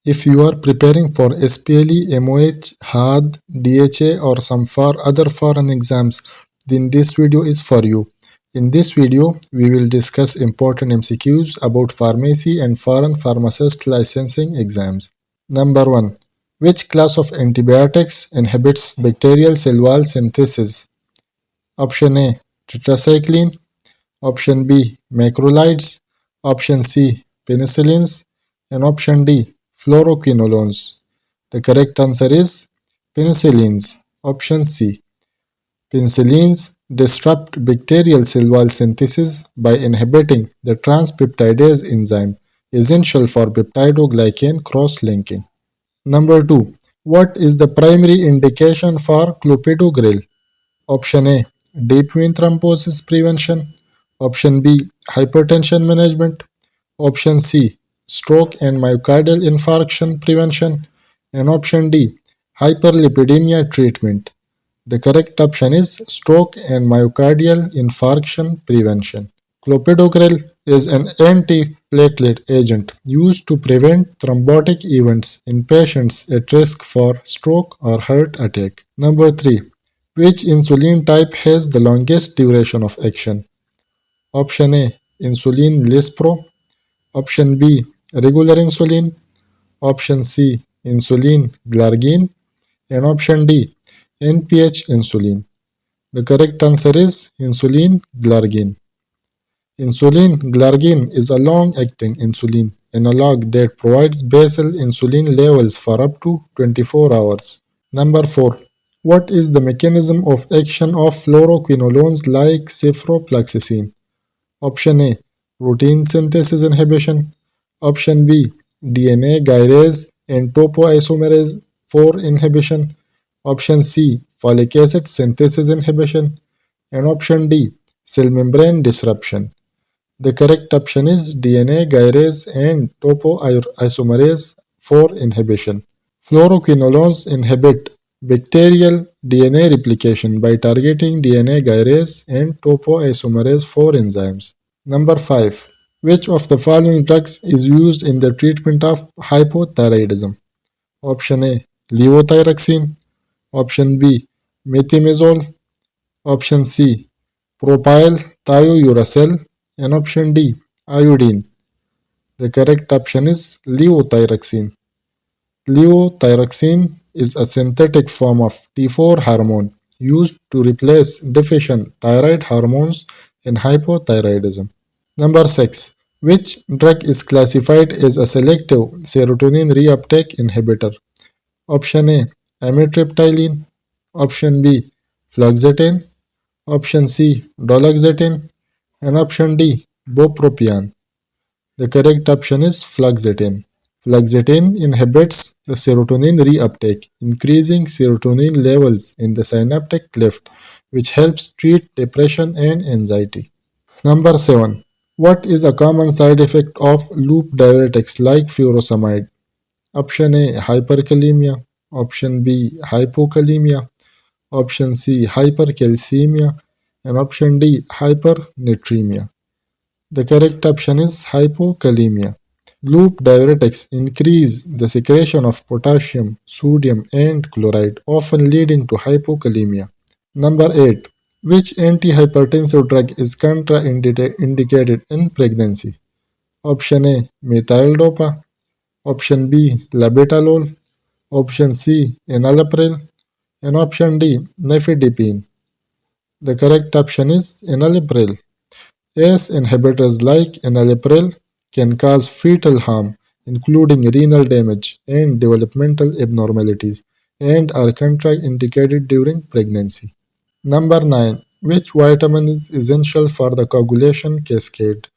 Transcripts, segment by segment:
If you are preparing for SPLE, MOH, HAAD, DHA or some other foreign exams, then this video is for you. In this video, we will discuss important MCQs about pharmacy and foreign pharmacist licensing exams. Number 1. Which class of antibiotics inhibits bacterial cell wall synthesis? Option A. Tetracycline. Option B. Macrolides. Option C. Penicillins. And option D. Fluoroquinolones. The correct answer is penicillins. Option C. Penicillins disrupt bacterial cell wall synthesis by inhibiting the transpeptidase enzyme essential for peptidoglycan cross-linking. Number 2. What is the primary indication for clopidogrel? Option A. Deep vein thrombosis prevention. Option B. Hypertension management. Option C. Stroke and myocardial infarction prevention. And option D. Hyperlipidemia treatment. The correct option is stroke and myocardial infarction prevention. Clopidogrel is an antiplatelet agent used to prevent thrombotic events in patients at risk for stroke or heart attack. Number 3. Which insulin type has the longest duration of action? Option A. Insulin Lispro. Option B. Regular insulin. Option C. Insulin Glargine. And option D. NPH insulin. The correct answer is insulin Glargine. Insulin Glargine is a long-acting insulin analog that provides basal insulin levels for up to 24 hours. Number 4. What is the mechanism of action of fluoroquinolones like ciprofloxacin? Option A. Protein synthesis inhibition. Option B. DNA gyrase and topoisomerase 4 inhibition. Option C. Folic acid synthesis inhibition. And option D. Cell membrane disruption. The correct option is DNA gyrase and topoisomerase 4 inhibition. Fluoroquinolones inhibit bacterial DNA replication by targeting DNA gyrase and topoisomerase 4 enzymes. Number 5. Which of the following drugs is used in the treatment of hypothyroidism? Option A. Levothyroxine. Option B. Methimazole. Option C. Propylthiouracil. And option D. Iodine. The correct option is levothyroxine. Levothyroxine is a synthetic form of T4 hormone used to replace deficient thyroid hormones in hypothyroidism. Number 6. Which drug is classified as a selective serotonin reuptake inhibitor? Option A. Amitriptyline. Option B. Fluoxetine. Option C. Doloxetine. And option D. Bupropion. The correct option is fluoxetine. Fluoxetine inhibits the serotonin reuptake, increasing serotonin levels in the synaptic cleft, which helps treat depression and anxiety. Number 7. What is a common side effect of loop diuretics like furosemide? Option A. Hyperkalemia. Option B. Hypokalemia. Option C. Hypercalcemia. And option D. Hypernatremia. The correct option is hypokalemia. Loop diuretics increase the secretion of potassium, sodium, and chloride, often leading to hypokalemia. Number 8. Which antihypertensive drug is contraindicated in pregnancy? Option A. Methyl-dopa. Option B. Labetalol. Option C. Enalapril. And option D. Nifedipine. The correct option is enalapril. ACE inhibitors like enalapril can cause fetal harm, including renal damage and developmental abnormalities, and are contraindicated during pregnancy. Number 9. Which vitamin is essential for the coagulation cascade?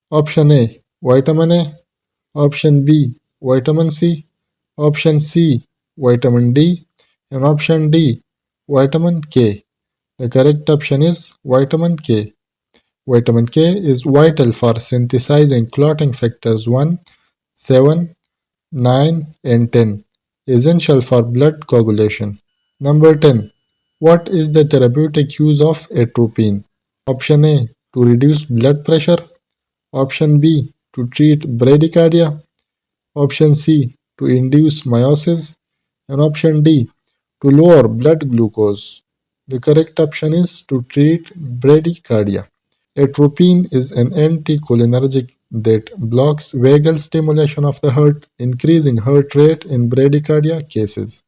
Option A. Vitamin A. Option B. Vitamin C. Option C. Vitamin D. And option D. Vitamin K. The correct option is vitamin K. Vitamin K is vital for synthesizing clotting factors 1, 7, 9, and 10, essential for blood coagulation. Number 10. What is the therapeutic use of atropine? Option A. To reduce blood pressure. Option B. To treat bradycardia. Option C. to induce meiosis, and option D, to lower blood glucose. The correct option is to treat bradycardia. Atropine is an anticholinergic that blocks vagal stimulation of the heart, increasing heart rate in bradycardia cases.